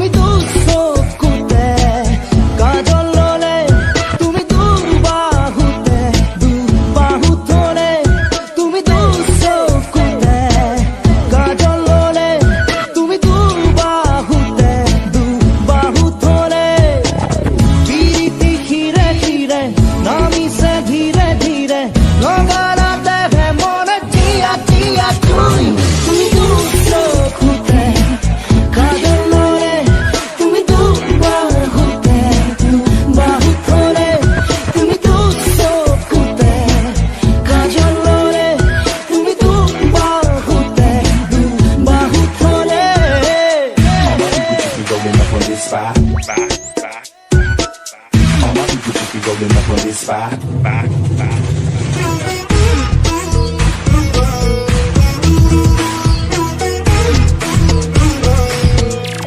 তুমি দু চকুতে কাজল ললে তুমি দু বাহুতে বাহু ধরে তুমি দু চকুতে কাজল ললে তুমি দু বাহুতে বাহু ধরে পিরিতি খিরে খিরে নামিছে ধীরে ধীরে লগালাতে হে মনে টিয়া টিয়া তুই তুমি দু চকুতে কাজল ললে তুমি দু বাহুতে বাহু ধরে তুমি দু চকুতে কাজল ললে তুমি দু বাহুতে বাহু ধরে Rolling up on this spot. All my people just be rolling up on this spot.